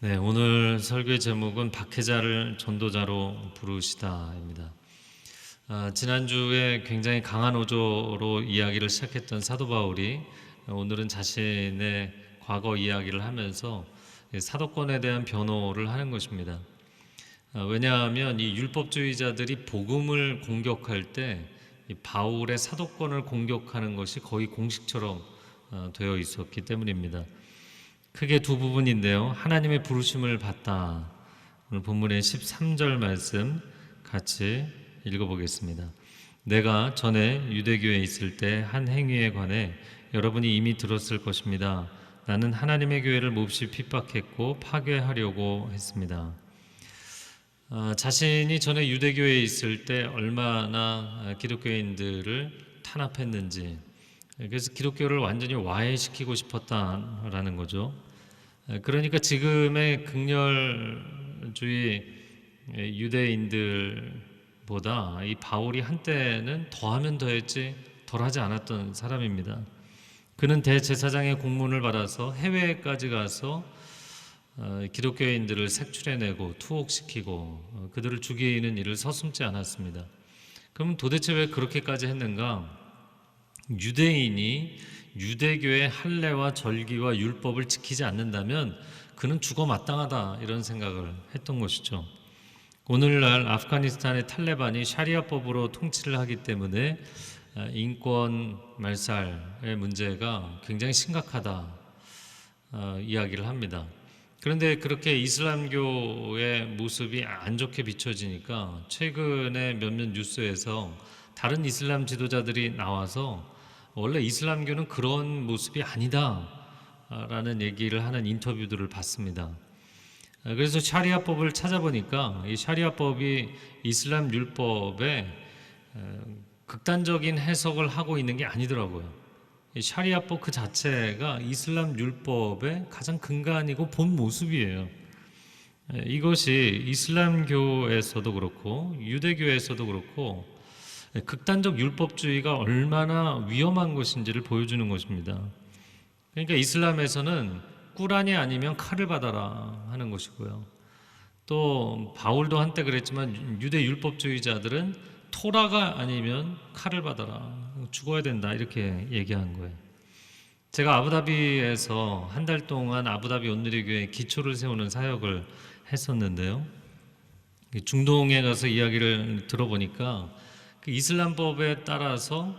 네, 오늘 설교의 제목은 박해자를 전도자로 부르시다입니다. 지난주에 굉장히 강한 어조로 이야기를 시작했던 사도 바울이 오늘은 자신의 과거 이야기를 하면서 사도권에 대한 변호를 하는 것입니다. 왜냐하면 이 율법주의자들이 복음을 공격할 때 이 바울의 사도권을 공격하는 것이 거의 공식처럼 되어 있었기 때문입니다. 크게 두 부분인데요. 하나님의 부르심을 받다. 오늘 본문의 13절 말씀 같이 읽어보겠습니다. 내가 전에 유대교에 있을 때 한 행위에 관해 여러분이 이미 들었을 것입니다. 나는 하나님의 교회를 몹시 핍박했고 파괴하려고 했습니다. 자신이 전에 유대교에 있을 때 얼마나 기독교인들을 탄압했는지, 그래서 기독교를 완전히 와해시키고 싶었다라는 거죠. 그러니까 지금의 극렬주의 유대인들보다 이 바울이 한때는 더하면 더했지 덜하지 않았던 사람입니다. 그는 대제사장의 공문을 받아서 해외까지 가서 기독교인들을 색출해내고 투옥시키고 그들을 죽이는 일을 서슴지 않았습니다. 그럼 도대체 왜 그렇게까지 했는가? 유대인이 유대교의 할례와 절기와 율법을 지키지 않는다면 그는 죽어 마땅하다, 이런 생각을 했던 것이죠. 오늘날 아프가니스탄의 탈레반이 샤리아법으로 통치를 하기 때문에 인권 말살의 문제가 굉장히 심각하다 이야기를 합니다. 그런데 그렇게 이슬람교의 모습이 안 좋게 비춰지니까 최근에 몇몇 뉴스에서 다른 이슬람 지도자들이 나와서 원래 이슬람교는 그런 모습이 아니다 라는 얘기를 하는 인터뷰들을 봤습니다. 그래서 샤리아법을 찾아보니까 이 샤리아법이 이슬람 율법에 극단적인 해석을 하고 있는 게 아니더라고요. 이 샤리아법 그 자체가 이슬람 율법의 가장 근간이고 본 모습이에요. 이것이 이슬람교에서도 그렇고 유대교에서도 그렇고 극단적 율법주의가 얼마나 위험한 것인지를 보여주는 것입니다. 그러니까 이슬람에서는 꾸란이 아니면 칼을 받아라 하는 것이고요. 또 바울도 한때 그랬지만 유대 율법주의자들은 토라가 아니면 칼을 받아라, 죽어야 된다, 이렇게 얘기한 거예요. 제가 아부다비에서 한 달 동안 아부다비 온누리 교회에 기초를 세우는 사역을 했었는데요. 중동에 가서 이야기를 들어보니까 그 이슬람법에 따라서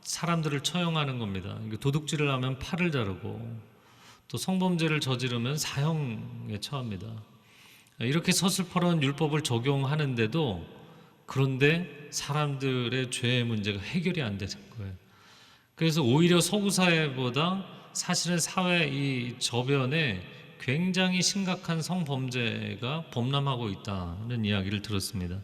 사람들을 처형하는 겁니다. 도둑질을 하면 팔을 자르고 또 성범죄를 저지르면 사형에 처합니다. 이렇게 서슬퍼런 율법을 적용하는데도 그런데 사람들의 죄의 문제가 해결이 안 되는 거예요. 그래서 오히려 서구 사회보다 사실은 사회 이 저변에 굉장히 심각한 성범죄가 범람하고 있다는 이야기를 들었습니다.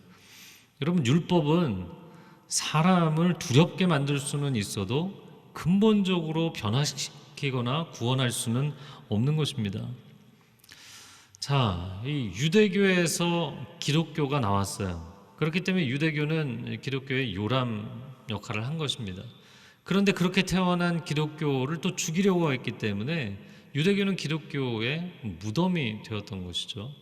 여러분, 율법은 사람을 두렵게 만들 수는 있어도 근본적으로 변화시키거나 구원할 수는 없는 것입니다. 자, 이 유대교에서 기독교가 나왔어요. 그렇기 때문에 유대교는 기독교의 요람 역할을 한 것입니다. 그런데 그렇게 태어난 기독교를 또 죽이려고 했기 때문에 유대교는 기독교의 무덤이 되었던 것이죠.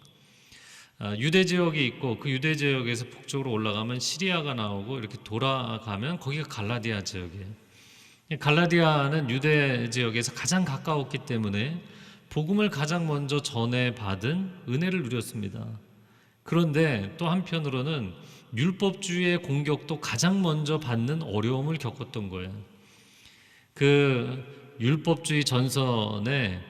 유대 지역이 있고 그 유대 지역에서 북쪽으로 올라가면 시리아가 나오고 이렇게 돌아가면 거기가 갈라디아 지역이에요. 갈라디아는 유대 지역에서 가장 가까웠기 때문에 복음을 가장 먼저 전해받은 은혜를 누렸습니다. 그런데 또 한편으로는 율법주의의 공격도 가장 먼저 받는 어려움을 겪었던 거예요. 그 율법주의 전선에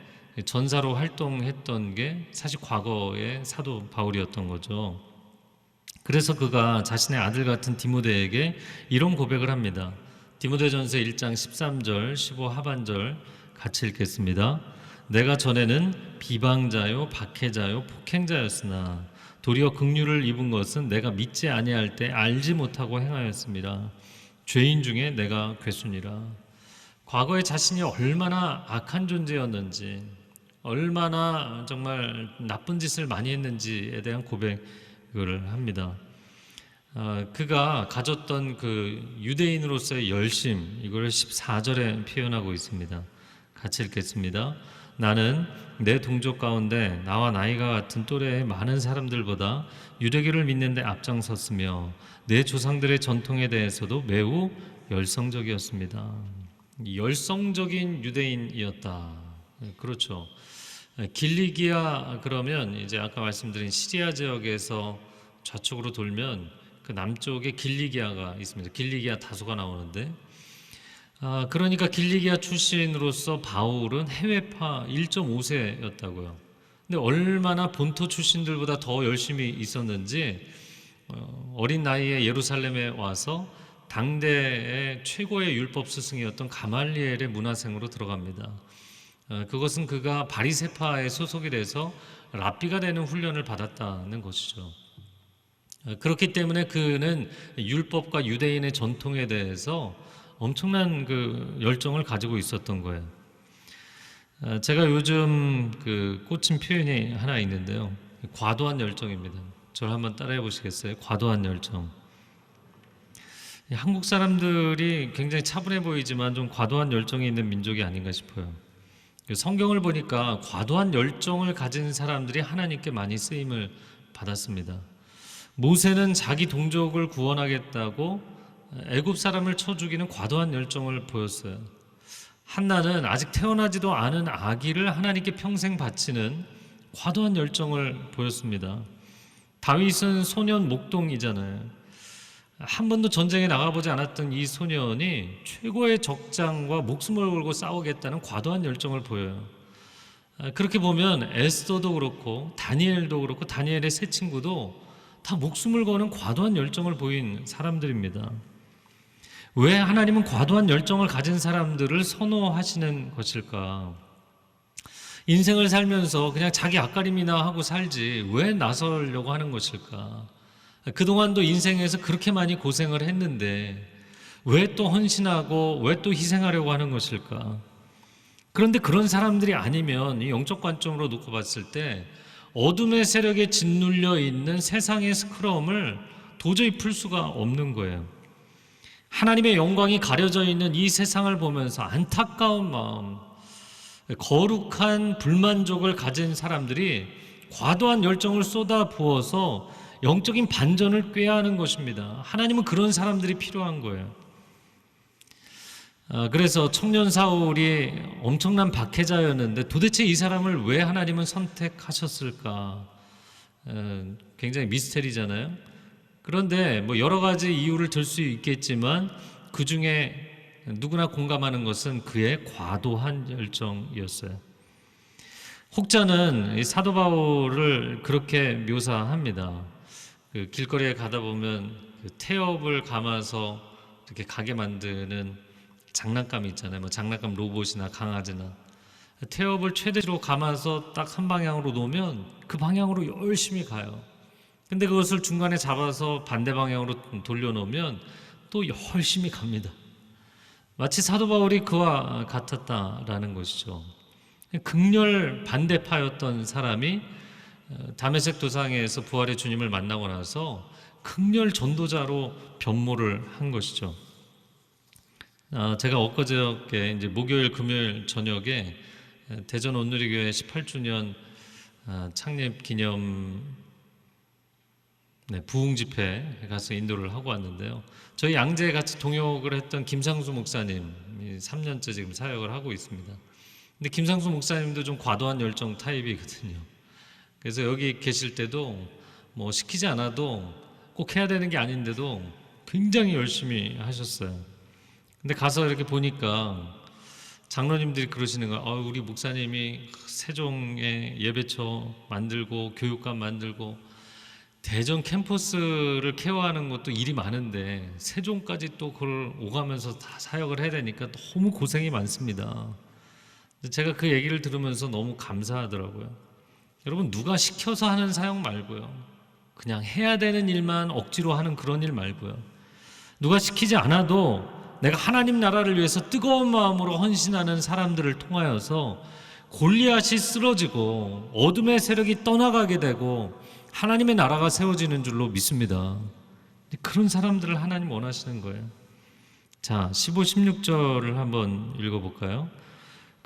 전사로 활동했던 게 사실 과거의 사도 바울이었던 거죠. 그래서 그가 자신의 아들 같은 디모데에게 이런 고백을 합니다. 디모데전서 1장 13절 15 하반절 같이 읽겠습니다. 내가 전에는 비방자요 박해자요 폭행자였으나 도리어 긍휼을 입은 것은 내가 믿지 아니할 때 알지 못하고 행하였습니다. 죄인 중에 내가 괴순이라. 과거에 자신이 얼마나 악한 존재였는지, 얼마나 정말 나쁜 짓을 많이 했는지에 대한 고백을 합니다. 그가 가졌던 그 유대인으로서의 열심, 이걸 14절에 표현하고 있습니다. 같이 읽겠습니다. 나는 내 동족 가운데 나와 나이가 같은 또래의 많은 사람들보다 유대교를 믿는 데 앞장섰으며 내 조상들의 전통에 대해서도 매우 열성적이었습니다. 열성적인 유대인이었다. 그렇죠. 길리기아 그러면 이제 아까 말씀드린 시리아 지역에서 좌측으로 돌면 그 남쪽에 길리기아가 있습니다. 길리기아 다소가 나오는데 그러니까 길리기아 출신으로서 바울은 해외파 1.5세였다고요. 근데 얼마나 본토 출신들보다 더 열심히 있었는지 어린 나이에 예루살렘에 와서 당대의 최고의 율법 스승이었던 가말리엘의 문화생으로 들어갑니다. 그것은 그가 바리새파에 소속이 돼서 랍비가 되는 훈련을 받았다는 것이죠. 그렇기 때문에 그는 율법과 유대인의 전통에 대해서 엄청난 그 열정을 가지고 있었던 거예요. 제가 요즘 그 꽂힌 표현이 하나 있는데요. 과도한 열정입니다. 저를 한번 따라해 보시겠어요? 과도한 열정. 한국 사람들이 굉장히 차분해 보이지만 좀 과도한 열정이 있는 민족이 아닌가 싶어요. 성경을 보니까 과도한 열정을 가진 사람들이 하나님께 많이 쓰임을 받았습니다. 모세는 자기 동족을 구원하겠다고 애굽 사람을 쳐 죽이는 과도한 열정을 보였어요. 한나는 아직 태어나지도 않은 아기를 하나님께 평생 바치는 과도한 열정을 보였습니다. 다윗은 소년 목동이잖아요. 한 번도 전쟁에 나가보지 않았던 이 소년이 최고의 적장과 목숨을 걸고 싸우겠다는 과도한 열정을 보여요. 그렇게 보면 에스더도 그렇고 다니엘도 그렇고 다니엘의 세 친구도 다 목숨을 거는 과도한 열정을 보인 사람들입니다. 왜 하나님은 과도한 열정을 가진 사람들을 선호하시는 것일까? 인생을 살면서 그냥 자기 앞가림이나 하고 살지 왜 나서려고 하는 것일까? 그동안도 인생에서 그렇게 많이 고생을 했는데 왜 또 헌신하고 왜 또 희생하려고 하는 것일까? 그런데 그런 사람들이 아니면 이 영적 관점으로 놓고 봤을 때 어둠의 세력에 짓눌려 있는 세상의 스크럼을 도저히 풀 수가 없는 거예요. 하나님의 영광이 가려져 있는 이 세상을 보면서 안타까운 마음, 거룩한 불만족을 가진 사람들이 과도한 열정을 쏟아 부어서 영적인 반전을 꾀하는 것입니다. 하나님은 그런 사람들이 필요한 거예요. 그래서 청년 사울이 엄청난 박해자였는데 도대체 이 사람을 왜 하나님은 선택하셨을까? 굉장히 미스테리잖아요. 그런데 뭐 여러 가지 이유를 들 수 있겠지만 그 중에 누구나 공감하는 것은 그의 과도한 열정이었어요. 혹자는 이 사도 바울을 그렇게 묘사합니다. 그 길거리에 가다 보면 그 태엽을 감아서 이렇게 가게 만드는 장난감이 있잖아요. 뭐 장난감 로봇이나 강아지나 태엽을 최대로 감아서 딱 한 방향으로 놓으면 그 방향으로 열심히 가요. 근데 그것을 중간에 잡아서 반대 방향으로 돌려놓으면 또 열심히 갑니다. 마치 사도 바울이 그와 같았다라는 것이죠. 극렬 반대파였던 사람이 다메섹 도상에서 부활의 주님을 만나고 나서 극렬 전도자로 변모를 한 것이죠. 제가 엊그저께 이제 목요일 금요일 저녁에 대전 온누리교회 18주년 창립 기념 부흥 집회에 가서 인도를 하고 왔는데요. 저희 양재에 같이 동역을 했던 김상수 목사님 3년째 지금 사역을 하고 있습니다. 근데 김상수 목사님도 좀 과도한 열정 타입이거든요. 그래서 여기 계실 때도 뭐 시키지 않아도 꼭 해야 되는 게 아닌데도 굉장히 열심히 하셨어요. 근데 가서 이렇게 보니까 장로님들이 그러시는 거예요. 우리 목사님이 세종에 예배처 만들고 교육관 만들고 대전 캠퍼스를 케어하는 것도 일이 많은데 세종까지 또 그걸 오가면서 다 사역을 해야 되니까 너무 고생이 많습니다. 제가 그 얘기를 들으면서 너무 감사하더라고요. 여러분, 누가 시켜서 하는 사역 말고요, 그냥 해야 되는 일만 억지로 하는 그런 일 말고요, 누가 시키지 않아도 내가 하나님 나라를 위해서 뜨거운 마음으로 헌신하는 사람들을 통하여서 골리앗이 쓰러지고 어둠의 세력이 떠나가게 되고 하나님의 나라가 세워지는 줄로 믿습니다. 그런 사람들을 하나님 원하시는 거예요. 자, 15, 16절을 한번 읽어볼까요?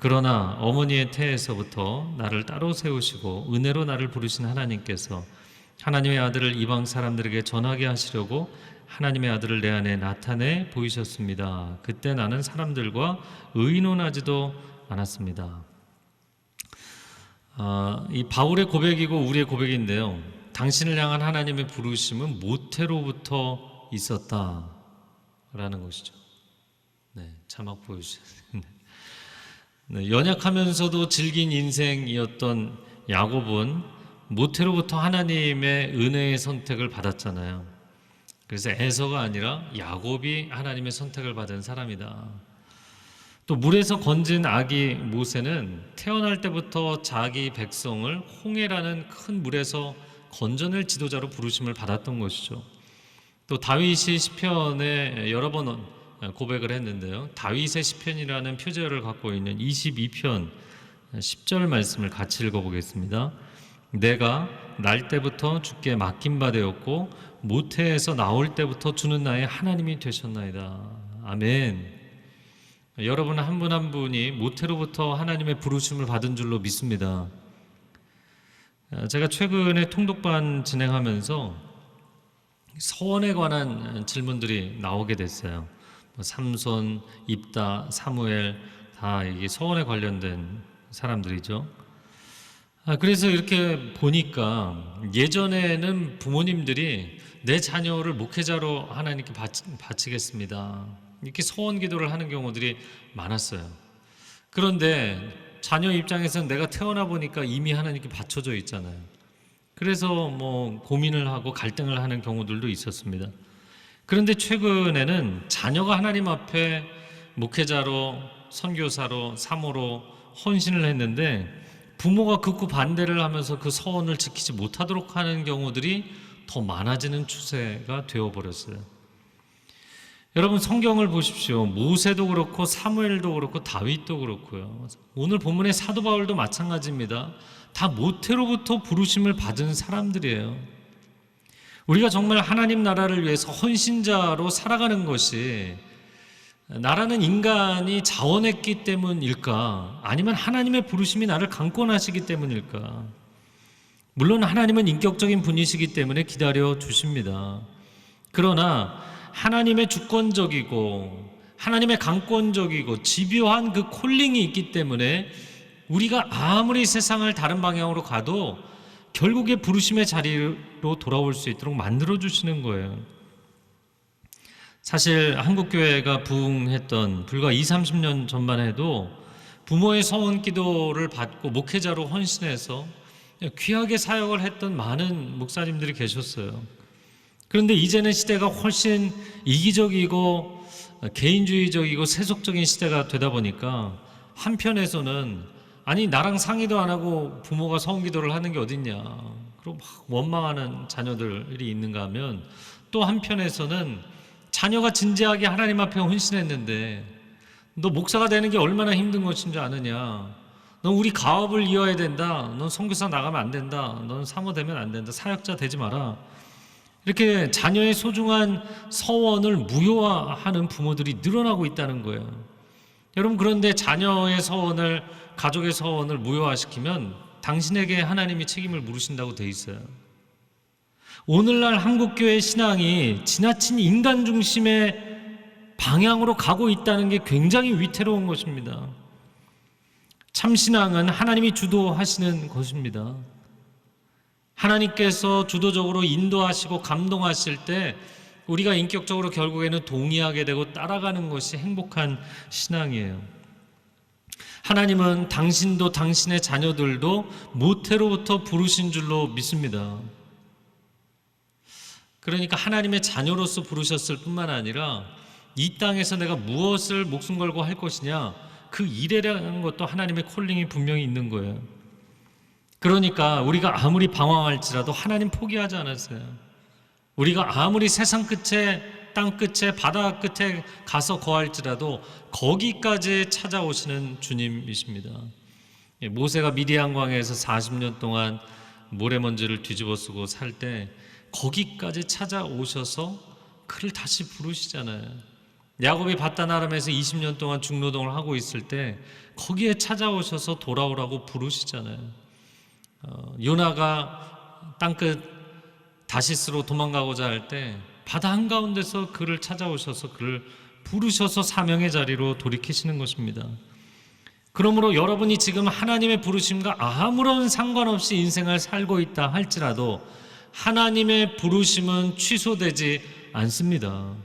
그러나 어머니의 태에서부터 나를 따로 세우시고 은혜로 나를 부르신 하나님께서 하나님의 아들을 이방 사람들에게 전하게 하시려고 하나님의 아들을 내 안에 나타내 보이셨습니다. 그때 나는 사람들과 의논하지도 않았습니다. 이 바울의 고백이고 우리의 고백인데요. 당신을 향한 하나님의 부르심은 모태로부터 있었다라는 것이죠. 네, 자막 보여주세요. 네, 연약하면서도 질긴 인생이었던 야곱은 모태로부터 하나님의 은혜의 선택을 받았잖아요. 그래서 에서가 아니라 야곱이 하나님의 선택을 받은 사람이다. 또 물에서 건진 아기 모세는 태어날 때부터 자기 백성을 홍해라는 큰 물에서 건져낼 지도자로 부르심을 받았던 것이죠. 또 다윗이 시편에 여러 번 고백을 했는데요. 다윗의 시편이라는 표제어를 갖고 있는 22편 10절 말씀을 같이 읽어보겠습니다. 내가 날 때부터 주께 맡긴 바 되었고 모태에서 나올 때부터 주는 나의 하나님이 되셨나이다. 아멘. 여러분 한 분 한 분이 모태로부터 하나님의 부르심을 받은 줄로 믿습니다. 제가 최근에 통독반 진행하면서 서원에 관한 질문들이 나오게 됐어요. 삼손, 입다, 사무엘 다 이게 서원에 관련된 사람들이죠. 그래서 이렇게 보니까 예전에는 부모님들이 내 자녀를 목회자로 하나님께 바치겠습니다. 이렇게 서원 기도를 하는 경우들이 많았어요. 그런데 자녀 입장에서는 내가 태어나 보니까 이미 하나님께 바쳐져 있잖아요. 그래서 고민을 하고 갈등을 하는 경우들도 있었습니다. 그런데 최근에는 자녀가 하나님 앞에 목회자로, 선교사로, 사모로 헌신을 했는데 부모가 극구 반대를 하면서 그 서원을 지키지 못하도록 하는 경우들이 더 많아지는 추세가 되어버렸어요. 여러분 성경을 보십시오. 모세도 그렇고 사무엘도 그렇고 다윗도 그렇고요. 오늘 본문의 사도 바울도 마찬가지입니다. 다 모태로부터 부르심을 받은 사람들이에요. 우리가 정말 하나님 나라를 위해서 헌신자로 살아가는 것이 나라는 인간이 자원했기 때문일까? 아니면 하나님의 부르심이 나를 강권하시기 때문일까? 물론 하나님은 인격적인 분이시기 때문에 기다려 주십니다. 그러나 하나님의 주권적이고 하나님의 강권적이고 집요한 그 콜링이 있기 때문에 우리가 아무리 세상을 다른 방향으로 가도 결국에 부르심의 자리로 돌아올 수 있도록 만들어주시는 거예요. 사실 한국교회가 부흥했던 불과 20-30년 전만 해도 부모의 서원 기도를 받고 목회자로 헌신해서 귀하게 사역을 했던 많은 목사님들이 계셨어요. 그런데 이제는 시대가 훨씬 이기적이고 개인주의적이고 세속적인 시대가 되다 보니까 한편에서는 아니 나랑 상의도 안 하고 부모가 서원 기도를 하는 게 어딨냐 그리고 막 원망하는 자녀들이 있는가 하면 또 한편에서는 자녀가 진지하게 하나님 앞에 헌신했는데 너 목사가 되는 게 얼마나 힘든 것인 줄 아느냐, 넌 우리 가업을 이어야 된다, 넌 선교사 나가면 안 된다, 넌 사모 되면 안 된다, 사역자 되지 마라, 이렇게 자녀의 소중한 서원을 무효화하는 부모들이 늘어나고 있다는 거예요. 여러분 그런데 자녀의 서원을, 가족의 서원을 무효화시키면 당신에게 하나님이 책임을 물으신다고 돼 있어요. 오늘날 한국교회 신앙이 지나친 인간 중심의 방향으로 가고 있다는 게 굉장히 위태로운 것입니다. 참신앙은 하나님이 주도하시는 것입니다. 하나님께서 주도적으로 인도하시고 감동하실 때 우리가 인격적으로 결국에는 동의하게 되고 따라가는 것이 행복한 신앙이에요. 하나님은 당신도 당신의 자녀들도 모태로부터 부르신 줄로 믿습니다. 그러니까 하나님의 자녀로서 부르셨을 뿐만 아니라 이 땅에서 내가 무엇을 목숨 걸고 할 것이냐, 그 일이라는 것도 하나님의 콜링이 분명히 있는 거예요. 그러니까 우리가 아무리 방황할지라도 하나님 포기하지 않았어요. 우리가 아무리 세상 끝에, 땅 끝에, 바다 끝에 가서 거할지라도 거기까지 찾아오시는 주님이십니다. 모세가 미디안 광야에서 40년 동안 모래먼지를 뒤집어 쓰고 살 때 거기까지 찾아오셔서 그를 다시 부르시잖아요. 야곱이 바다나람에서 20년 동안 중노동을 하고 있을 때 거기에 찾아오셔서 돌아오라고 부르시잖아요. 요나가 땅끝 다시스로 도망가고자 할 때 바다 한가운데서 그를 찾아오셔서 그를 부르셔서 사명의 자리로 돌이키시는 것입니다. 그러므로 여러분이 지금 하나님의 부르심과 아무런 상관없이 인생을 살고 있다 할지라도 하나님의 부르심은 취소되지 않습니다.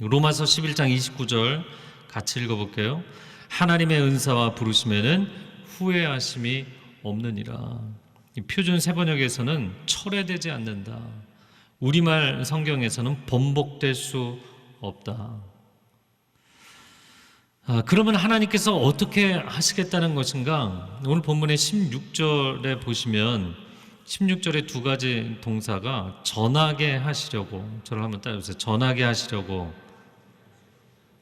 로마서 11장 29절 같이 읽어볼게요. 하나님의 은사와 부르심에는 후회하심이 없느니라. 표준 세번역에서는 철회되지 않는다. 우리말 성경에서는 번복될 수 없다. 그러면 하나님께서 어떻게 하시겠다는 것인가? 오늘 본문의 16절에 보시면 16절에 두 가지 동사가 전하게 하시려고, 저를 한번 따라해보세요. 전하게 하시려고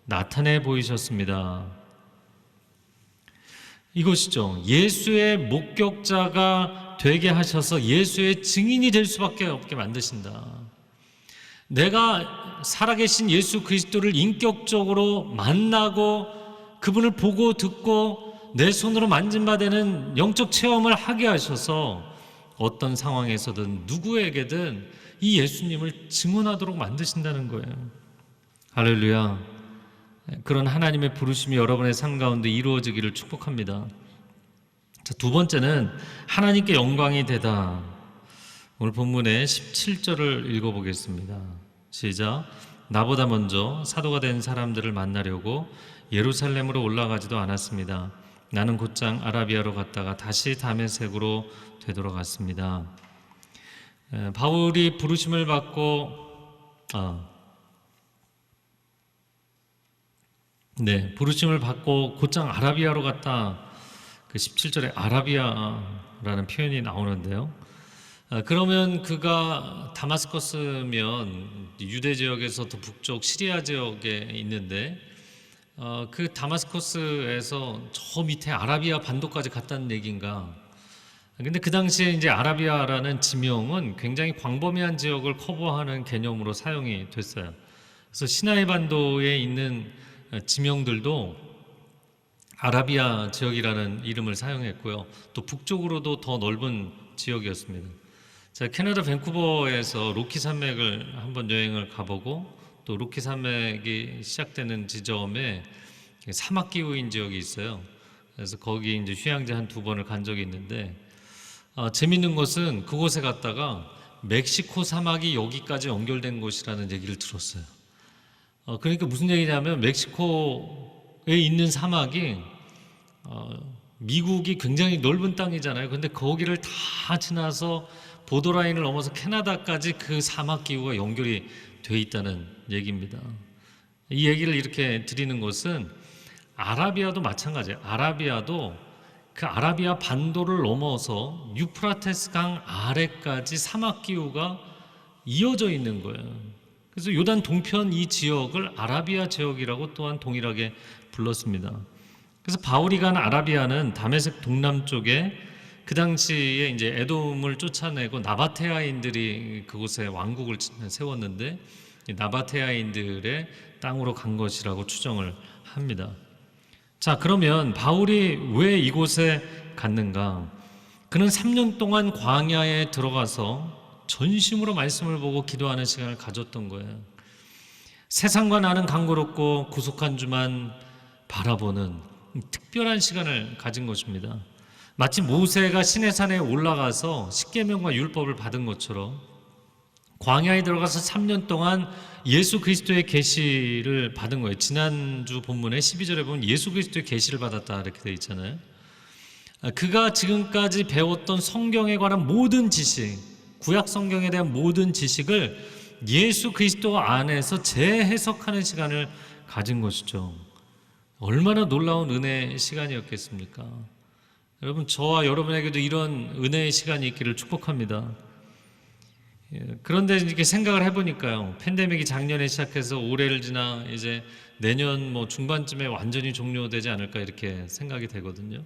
나타내 보이셨습니다. 이것이죠. 예수의 목격자가 되게 하셔서 예수의 증인이 될 수밖에 없게 만드신다. 내가 살아계신 예수 그리스도를 인격적으로 만나고 그분을 보고 듣고 내 손으로 만진 바 되는 영적 체험을 하게 하셔서 어떤 상황에서든 누구에게든 이 예수님을 증언하도록 만드신다는 거예요. 할렐루야. 그런 하나님의 부르심이 여러분의 삶 가운데 이루어지기를 축복합니다. 자, 두 번째는 하나님께 영광이 되다. 오늘 본문의 17절을 읽어보겠습니다. 시작. 나보다 먼저 사도가 된 사람들을 만나려고 예루살렘으로 올라가지도 않았습니다. 나는 곧장 아라비아로 갔다가 다시 다메섹으로 되돌아갔습니다. 바울이 부르심을 받고 부르심을 받고 곧장 아라비아로 갔다. 그 17절에 아라비아라는 표현이 나오는데요. 그러면 그가 다마스커스면 유대 지역에서 더 북쪽 시리아 지역에 있는데 그 다마스커스에서 저 밑에 아라비아 반도까지 갔다는 얘기인가? 근데 그 당시에 이제 아라비아라는 지명은 굉장히 광범위한 지역을 커버하는 개념으로 사용이 됐어요. 그래서 시나이 반도에 있는 지명들도 아라비아 지역이라는 이름을 사용했고요. 또 북쪽으로도 더 넓은 지역이었습니다. 제가 캐나다 밴쿠버에서 로키 산맥을 한번 여행을 가보고 또 로키 산맥이 시작되는 지점에 사막 기후인 지역이 있어요. 그래서 거기 이제 휴양지 한 두 번을 간 적이 있는데 재밌는 것은 그곳에 갔다가 멕시코 사막이 여기까지 연결된 곳이라는 얘기를 들었어요. 그러니까 무슨 얘기냐면 멕시코에 있는 사막이 미국이 굉장히 넓은 땅이잖아요. 근데 거기를 다 지나서 보더라인을 넘어서 캐나다까지 그 사막 기후가 연결이 돼 있다는 얘기입니다. 이 얘기를 이렇게 드리는 것은 아라비아도 마찬가지예요. 아라비아도 그 아라비아 반도를 넘어서 유프라테스 강 아래까지 사막 기후가 이어져 있는 거예요. 그래서 요단 동편 이 지역을 아라비아 지역이라고 또한 동일하게 불렀습니다. 그래서 바울이 간 아라비아는 다메섹 동남쪽에 그 당시에 이제 에돔을 쫓아내고 나바테아인들이 그곳에 왕국을 세웠는데 나바테아인들의 땅으로 간 것이라고 추정을 합니다. 자, 그러면 바울이 왜 이곳에 갔는가? 그는 3년 동안 광야에 들어가서 전심으로 말씀을 보고 기도하는 시간을 가졌던 거예요. 세상과 나는 간고롭고 구속한 주만 바라보는 특별한 시간을 가진 것입니다. 마치 모세가 시내산에 올라가서 십계명과 율법을 받은 것처럼 광야에 들어가서 3년 동안 예수 그리스도의 계시를 받은 거예요. 지난주 본문의 12절에 보면 예수 그리스도의 계시를 받았다 이렇게 되어 있잖아요. 그가 지금까지 배웠던 성경에 관한 모든 지식, 구약 성경에 대한 모든 지식을 예수 그리스도 안에서 재해석하는 시간을 가진 것이죠. 얼마나 놀라운 은혜의 시간이었겠습니까? 여러분, 저와 여러분에게도 이런 은혜의 시간이 있기를 축복합니다. 그런데 이렇게 생각을 해보니까요, 팬데믹이 작년에 시작해서 올해를 지나 이제 내년 중반쯤에 완전히 종료되지 않을까 이렇게 생각이 되거든요.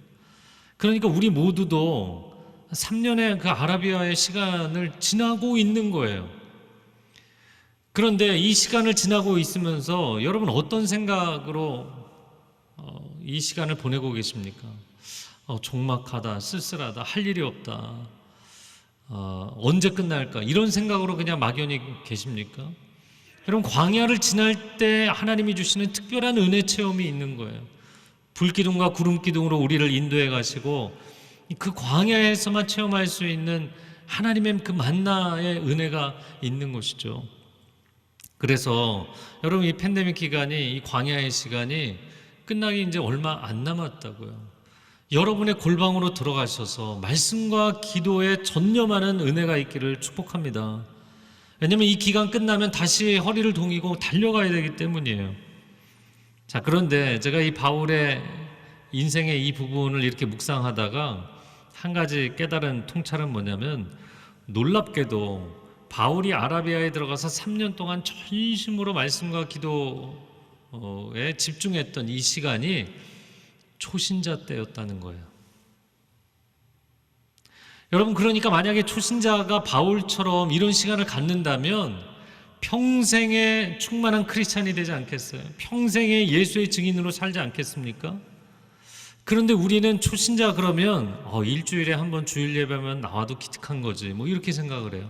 그러니까 우리 모두도 3년의 그 아라비아의 시간을 지나고 있는 거예요. 그런데 이 시간을 지나고 있으면서 여러분 어떤 생각으로 이 시간을 보내고 계십니까? 적막하다, 쓸쓸하다, 할 일이 없다, 언제 끝날까, 이런 생각으로 그냥 막연히 계십니까? 여러분, 광야를 지날 때 하나님이 주시는 특별한 은혜 체험이 있는 거예요. 불기둥과 구름기둥으로 우리를 인도해 가시고 그 광야에서만 체험할 수 있는 하나님의 그 만나의 은혜가 있는 것이죠. 그래서 여러분, 이 팬데믹 기간이, 이 광야의 시간이 끝나기 이제 얼마 안 남았다고요. 여러분의 골방으로 들어가셔서 말씀과 기도에 전념하는 은혜가 있기를 축복합니다. 왜냐하면 이 기간 끝나면 다시 허리를 동이고 달려가야 되기 때문이에요. 자, 그런데 제가 이 바울의 인생의 이 부분을 이렇게 묵상하다가 한 가지 깨달은 통찰은 뭐냐면, 놀랍게도 바울이 아라비아에 들어가서 3년 동안 전심으로 말씀과 기도에 집중했던 이 시간이 초신자 때였다는 거예요. 여러분, 그러니까 만약에 초신자가 바울처럼 이런 시간을 갖는다면 평생에 충만한 크리스찬이 되지 않겠어요? 평생에 예수의 증인으로 살지 않겠습니까? 그런데 우리는 초신자 그러면 일주일에 한 번 주일 예배면 나와도 기특한 거지, 뭐 이렇게 생각을 해요.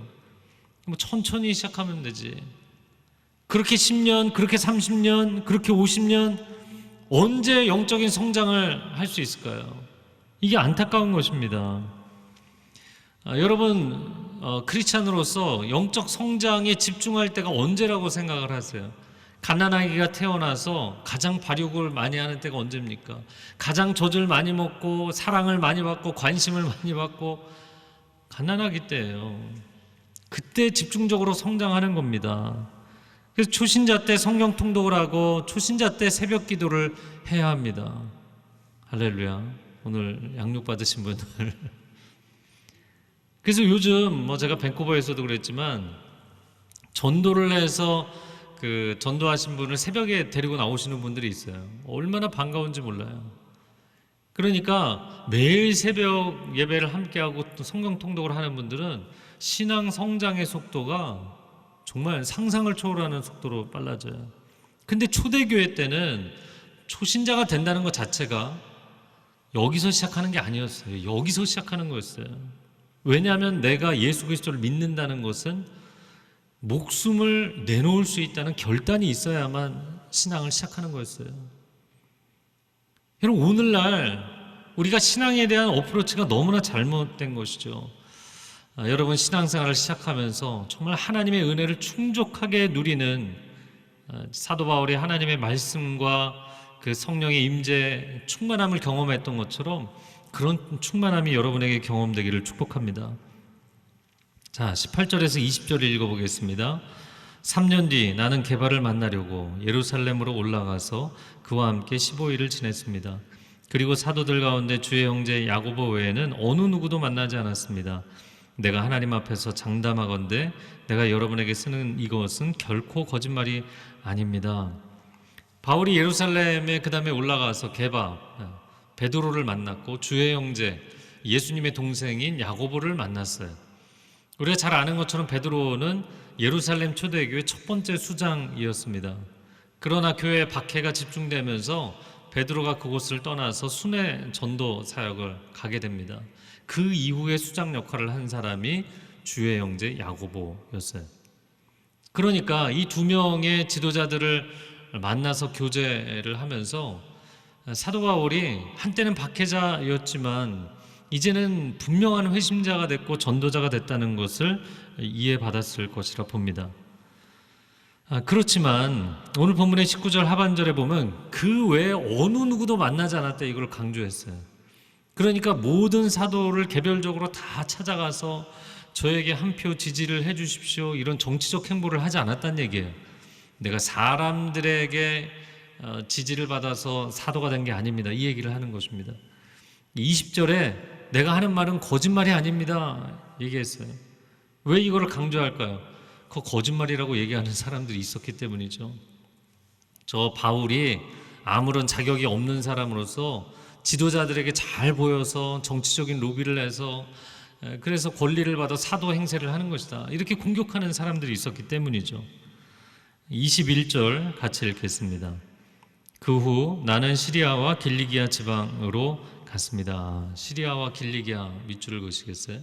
뭐 천천히 시작하면 되지. 그렇게 10년, 그렇게 30년, 그렇게 50년, 언제 영적인 성장을 할 수 있을까요? 이게 안타까운 것입니다. 여러분, 크리스찬으로서 영적 성장에 집중할 때가 언제라고 생각을 하세요? 갓난아기가 태어나서 가장 발육을 많이 하는 때가 언제입니까? 가장 젖을 많이 먹고 사랑을 많이 받고 관심을 많이 받고 갓난아기 때예요. 그때 집중적으로 성장하는 겁니다. 그래서 초신자 때 성경 통독을 하고 초신자 때 새벽 기도를 해야 합니다. 할렐루야. 오늘 양육 받으신 분들. 그래서 요즘 제가 밴쿠버에서도 그랬지만 전도를 해서 그 전도하신 분을 새벽에 데리고 나오시는 분들이 있어요. 얼마나 반가운지 몰라요. 그러니까 매일 새벽 예배를 함께하고 또 성경 통독을 하는 분들은 신앙 성장의 속도가 정말 상상을 초월하는 속도로 빨라져요. 근데 초대교회 때는 초신자가 된다는 것 자체가 여기서 시작하는 게 아니었어요. 여기서 시작하는 거였어요. 왜냐하면 내가 예수 그리스도를 믿는다는 것은 목숨을 내놓을 수 있다는 결단이 있어야만 신앙을 시작하는 거였어요. 여러분, 오늘날 우리가 신앙에 대한 어프로치가 너무나 잘못된 것이죠. 여러분, 신앙생활을 시작하면서 정말 하나님의 은혜를 충족하게 누리는 사도 바울이 하나님의 말씀과 그 성령의 임재 충만함을 경험했던 것처럼 그런 충만함이 여러분에게 경험되기를 축복합니다. 자, 18절에서 20절을 읽어보겠습니다. 3년 뒤 나는 게바를 만나려고 예루살렘으로 올라가서 그와 함께 15일을 지냈습니다. 그리고 사도들 가운데 주의 형제 야고보 외에는 어느 누구도 만나지 않았습니다. 내가 하나님 앞에서 장담하건대 내가 여러분에게 쓰는 이것은 결코 거짓말이 아닙니다. 바울이 예루살렘에 그 다음에 올라가서 게바 베드로를 만났고 주의 형제 예수님의 동생인 야고보를 만났어요. 우리가 잘 아는 것처럼 베드로는 예루살렘 초대교회 첫 번째 수장이었습니다. 그러나 교회에 박해가 집중되면서 베드로가 그곳을 떠나서 순회 전도 사역을 가게 됩니다. 그 이후에 수장 역할을 한 사람이 주의 형제 야고보였어요. 그러니까 이 두 명의 지도자들을 만나서 교제를 하면서 사도 바울이 한때는 박해자였지만 이제는 분명한 회심자가 됐고 전도자가 됐다는 것을 이해받았을 것이라 봅니다. 그렇지만 오늘 본문의 19절 하반절에 보면 그 외에 어느 누구도 만나지 않았다, 이걸 강조했어요. 그러니까 모든 사도를 개별적으로 다 찾아가서 저에게 한 표 지지를 해 주십시오, 이런 정치적 행보를 하지 않았다는 얘기예요. 내가 사람들에게 지지를 받아서 사도가 된 게 아닙니다, 이 얘기를 하는 것입니다. 20절에 내가 하는 말은 거짓말이 아닙니다 얘기했어요. 왜 이거를 강조할까요? 그 거짓말이라고 얘기하는 사람들이 있었기 때문이죠. 저 바울이 아무런 자격이 없는 사람으로서 지도자들에게 잘 보여서 정치적인 로비를 해서 그래서 권리를 받아 사도 행세를 하는 것이다, 이렇게 공격하는 사람들이 있었기 때문이죠. 21절 같이 읽겠습니다. 그 후 나는 시리아와 길리기아 지방으로 갔습니다. 시리아와 길리기아 밑줄을 그으시겠어요?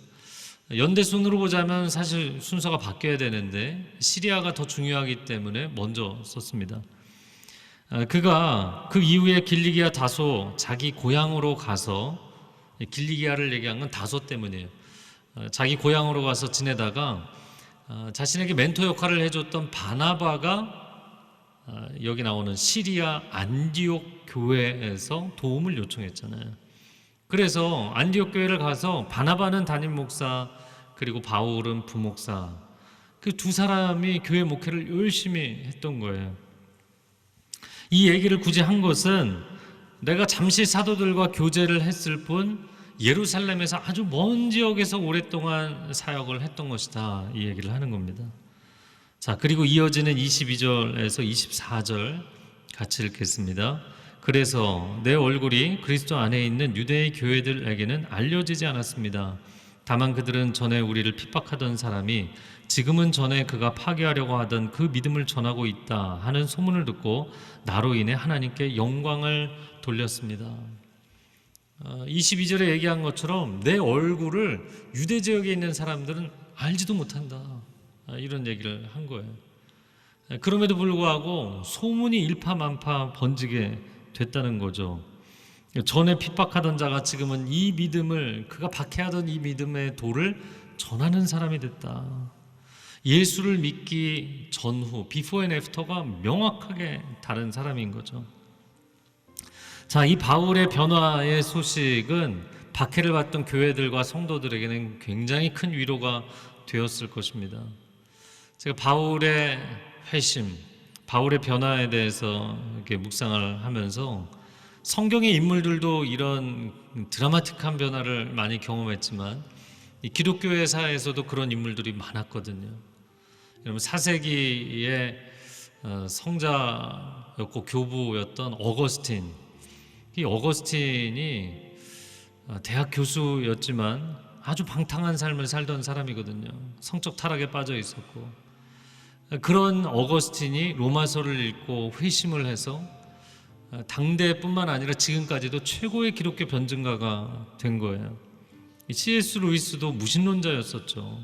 연대순으로 보자면 사실 순서가 바뀌어야 되는데 시리아가 더 중요하기 때문에 먼저 썼습니다. 그가 그 이후에 길리기아 다소 자기 고향으로 가서, 길리기아를 얘기한 건 다소 때문이에요. 자기 고향으로 가서 지내다가 자신에게 멘토 역할을 해줬던 바나바가 여기 나오는 시리아 안디옥 교회에서 도움을 요청했잖아요. 그래서 안디옥 교회를 가서 바나바는 담임 목사, 그리고 바울은 부목사, 그 두 사람이 교회 목회를 열심히 했던 거예요. 이 얘기를 굳이 한 것은 내가 잠시 사도들과 교제를 했을 뿐 예루살렘에서 아주 먼 지역에서 오랫동안 사역을 했던 것이다, 이 얘기를 하는 겁니다. 자, 그리고 이어지는 22절에서 24절 같이 읽겠습니다. 그래서 내 얼굴이 그리스도 안에 있는 유대의 교회들에게는 알려지지 않았습니다. 다만 그들은 전에 우리를 핍박하던 사람이 지금은 전에 그가 파괴하려고 하던 그 믿음을 전하고 있다 하는 소문을 듣고 나로 인해 하나님께 영광을 돌렸습니다. 22절에 얘기한 것처럼 내 얼굴을 유대 지역에 있는 사람들은 알지도 못한다, 이런 얘기를 한 거예요. 그럼에도 불구하고 소문이 일파만파 번지게 됐다는 거죠. 전에 핍박하던 자가 지금은 이 믿음을, 그가 박해하던 이 믿음의 도를 전하는 사람이 됐다. 예수를 믿기 전후, 비포 앤 애프터가 명확하게 다른 사람인 거죠. 자, 이 바울의 변화의 소식은 박해를 받던 교회들과 성도들에게는 굉장히 큰 위로가 되었을 것입니다. 제가 바울의 회심, 바울의 변화에 대해서 이렇게 묵상을 하면서 성경의 인물들도 이런 드라마틱한 변화를 많이 경험했지만 이 기독교의 사회에서도 그런 인물들이 많았거든요. 여러분, 4세기의 성자였고 교부였던 어거스틴, 이 어거스틴이 대학 교수였지만 아주 방탕한 삶을 살던 사람이거든요. 성적 타락에 빠져 있었고, 그런 어거스틴이 로마서를 읽고 회심을 해서 당대뿐만 아니라 지금까지도 최고의 기독교 변증가가 된 거예요. C.S. 루이스도 무신론자였었죠.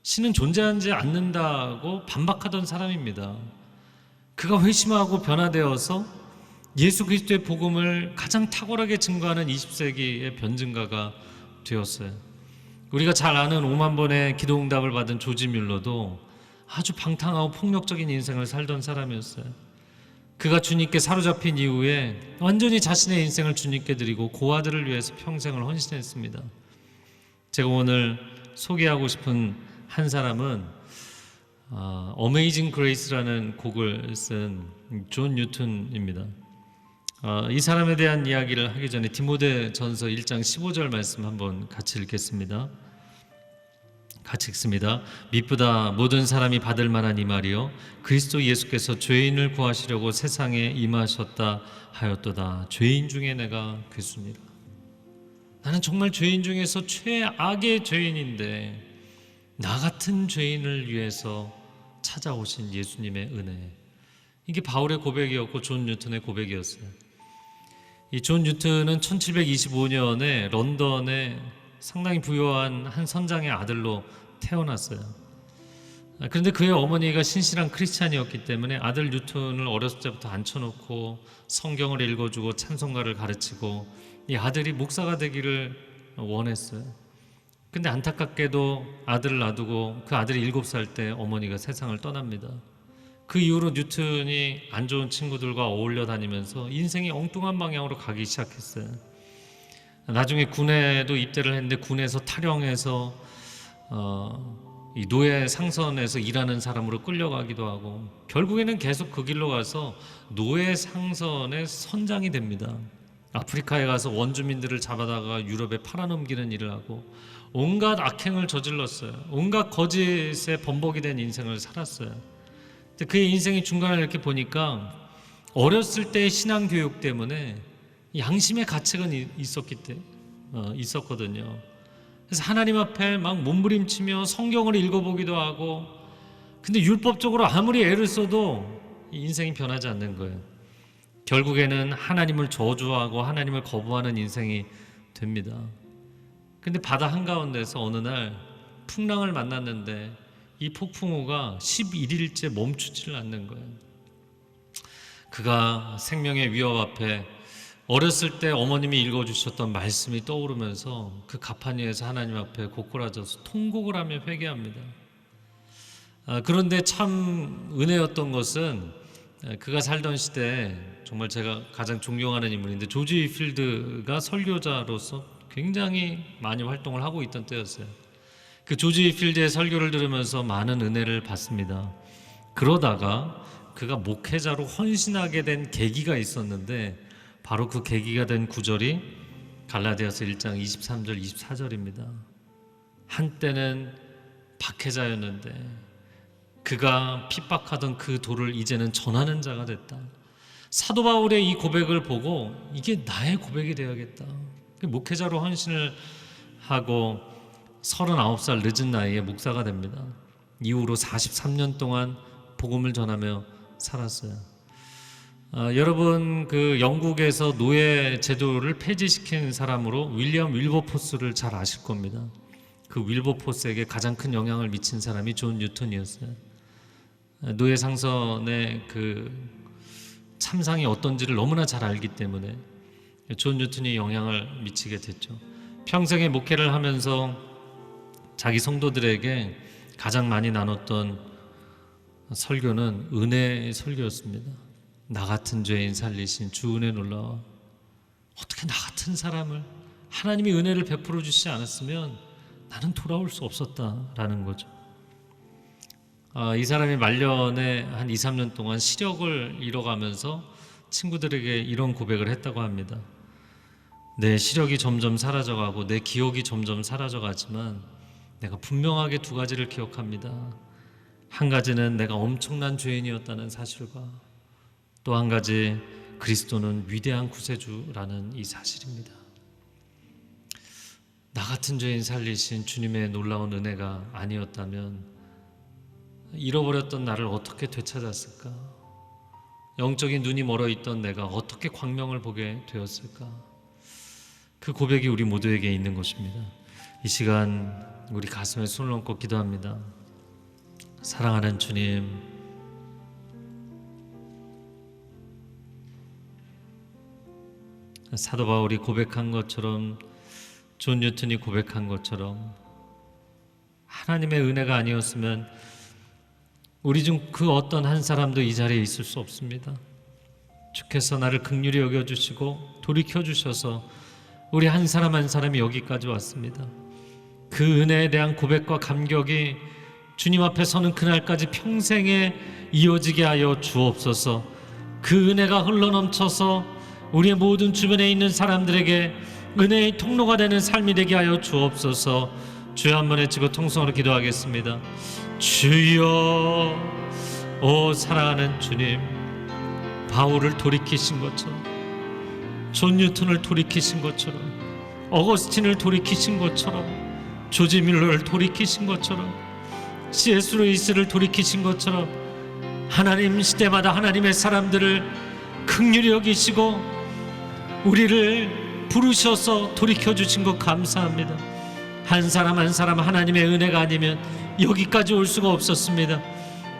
신은 존재하지 않는다고 반박하던 사람입니다. 그가 회심하고 변화되어서 예수 그리스도의 복음을 가장 탁월하게 증거하는 20세기의 변증가가 되었어요. 우리가 잘 아는 5만 번의 기도응답을 받은 조지 뮬러도 아주 방탕하고 폭력적인 인생을 살던 사람이었어요. 그가 주님께 사로잡힌 이후에 완전히 자신의 인생을 주님께 드리고 고아들을 위해서 평생을 헌신했습니다. 제가 오늘 소개하고 싶은 한 사람은 Amazing Grace라는 곡을 쓴 존 뉴턴입니다. 이 사람에 대한 이야기를 하기 전에 디모데전서 1장 15절 말씀 한번 같이 읽겠습니다. 같이 읽습니다. 미쁘다 모든 사람이 받을 만한 이 말이요 그리스도 예수께서 죄인을 구하시려고 세상에 임하셨다 하였도다. 죄인 중에 내가 괴수니라. 나는 정말 죄인 중에서 최악의 죄인인데 나 같은 죄인을 위해서 찾아오신 예수님의 은혜, 이게 바울의 고백이었고 존 뉴턴의 고백이었어요. 이 존 뉴턴은 1725년에 런던에 상당히 부유한 한 선장의 아들로 태어났어요. 그런데 그의 어머니가 신실한 크리스찬이었기 때문에 아들 뉴턴을 어렸을 때부터 앉혀놓고 성경을 읽어주고 찬송가를 가르치고 이 아들이 목사가 되기를 원했어요. 근데 안타깝게도 아들을 놔두고 그 아들이 7살 때 어머니가 세상을 떠납니다. 그 이후로 뉴턴이 안 좋은 친구들과 어울려 다니면서 인생이 엉뚱한 방향으로 가기 시작했어요. 나중에 군에도 입대를 했는데 군에서 탈영해서 이 노예 상선에서 일하는 사람으로 끌려가기도 하고 결국에는 계속 그 길로 가서 노예 상선의 선장이 됩니다. 아프리카에 가서 원주민들을 잡아다가 유럽에 팔아넘기는 일을 하고 온갖 악행을 저질렀어요. 온갖 거짓에 범벅이 된 인생을 살았어요. 근데 그의 인생이 중간에 이렇게 보니까 어렸을 때의 신앙교육 때문에 양심의 가책은 있었거든요. 그래서 하나님 앞에 막 몸부림치며 성경을 읽어보기도 하고 근데 율법적으로 아무리 애를 써도 인생이 변하지 않는 거예요. 결국에는 하나님을 저주하고 하나님을 거부하는 인생이 됩니다. 근데 바다 한가운데서 어느 날 풍랑을 만났는데 이 폭풍우가 11일째 멈추지를 않는 거예요. 그가 생명의 위협 앞에 어렸을 때 어머님이 읽어주셨던 말씀이 떠오르면서 그 가판 위에서 하나님 앞에 고꾸라져서 통곡을 하며 회개합니다. 그런데 참 은혜였던 것은 그가 살던 시대에 정말 제가 가장 존경하는 인물인데 조지 휘필드가 설교자로서 굉장히 많이 활동을 하고 있던 때였어요. 그 조지 휘필드의 설교를 들으면서 많은 은혜를 받습니다. 그러다가 그가 목회자로 헌신하게 된 계기가 있었는데 바로 그 계기가 된 구절이 갈라디아서 1장 23절 24절입니다. 한때는 박해자였는데 그가 핍박하던 그 도를 이제는 전하는 자가 됐다. 사도 바울의 이 고백을 보고 이게 나의 고백이 되어야겠다. 목회자로 헌신을 하고 39살 늦은 나이에 목사가 됩니다. 이후로 43년 동안 복음을 전하며 살았어요. 여러분 그 영국에서 노예 제도를 폐지시킨 사람으로 윌리엄 윌버포스를 잘 아실 겁니다. 그 윌버포스에게 가장 큰 영향을 미친 사람이 존 뉴턴이었어요. 노예 상선의 그 참상이 어떤지를 너무나 잘 알기 때문에 존 뉴턴이 영향을 미치게 됐죠. 평생의 목회를 하면서 자기 성도들에게 가장 많이 나눴던 설교는 은혜의 설교였습니다. 나 같은 죄인 살리신 주 은혜 놀라워. 어떻게 나 같은 사람을 하나님이 은혜를 베풀어 주시지 않았으면 나는 돌아올 수 없었다라는 거죠. 이 사람이 말년에 한 2, 3년 동안 시력을 잃어가면서 친구들에게 이런 고백을 했다고 합니다. 내 시력이 점점 사라져가고 내 기억이 점점 사라져가지만 내가 분명하게 두 가지를 기억합니다. 한 가지는 내가 엄청난 죄인이었다는 사실과 또 한 가지 그리스도는 위대한 구세주라는 이 사실입니다. 나 같은 죄인 살리신 주님의 놀라운 은혜가 아니었다면 잃어버렸던 나를 어떻게 되찾았을까? 영적인 눈이 멀어있던 내가 어떻게 광명을 보게 되었을까? 그 고백이 우리 모두에게 있는 것입니다. 이 시간 우리 가슴에 손을 얹고 기도합니다. 사랑하는 주님, 사도 바울이 고백한 것처럼 존 뉴턴이 고백한 것처럼 하나님의 은혜가 아니었으면 우리 중 그 어떤 한 사람도 이 자리에 있을 수 없습니다. 주께서 나를 긍휼히 여겨주시고 돌이켜주셔서 우리 한 사람 한 사람이 여기까지 왔습니다. 그 은혜에 대한 고백과 감격이 주님 앞에 서는 그날까지 평생에 이어지게 하여 주옵소서. 그 은혜가 흘러넘쳐서 우리의 모든 주변에 있는 사람들에게 은혜의 통로가 되는 삶이 되게 하여 주옵소서. 주여 한번 외치고 통성으로 기도하겠습니다. 주여, 오 사랑하는 주님, 바울을 돌이키신 것처럼, 존 뉴턴을 돌이키신 것처럼, 어거스틴을 돌이키신 것처럼, 조지 밀러를 돌이키신 것처럼, C.S. 루이스를 돌이키신 것처럼 하나님 시대마다 하나님의 사람들을 긍휼히 여기시고 우리를 부르셔서 돌이켜주신 것 감사합니다. 한 사람 한 사람 하나님의 은혜가 아니면 여기까지 올 수가 없었습니다.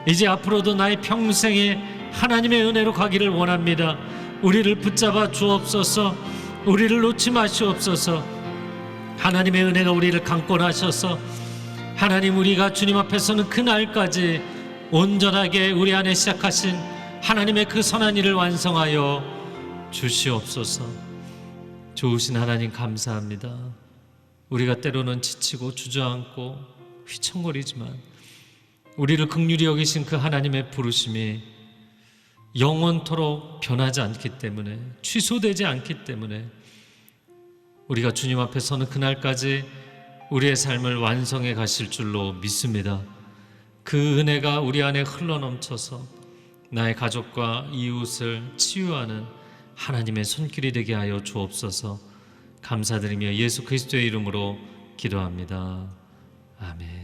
이제 앞으로도 나의 평생에 하나님의 은혜로 가기를 원합니다. 우리를 붙잡아 주옵소서. 우리를 놓지 마시옵소서. 하나님의 은혜가 우리를 강권하셔서 하나님 우리가 주님 앞에 서는 그날까지 온전하게 우리 안에 시작하신 하나님의 그 선한 일을 완성하여 주시옵소서. 좋으신 하나님 감사합니다. 우리가 때로는 지치고 주저앉고 휘청거리지만 우리를 긍휼히 여기신 그 하나님의 부르심이 영원토록 변하지 않기 때문에, 취소되지 않기 때문에 우리가 주님 앞에 서는 그날까지 우리의 삶을 완성해 가실 줄로 믿습니다. 그 은혜가 우리 안에 흘러넘쳐서 나의 가족과 이웃을 치유하는 하나님의 손길이 되게 하여 주옵소서. 감사드리며 예수 그리스도의 이름으로 기도합니다. 아멘.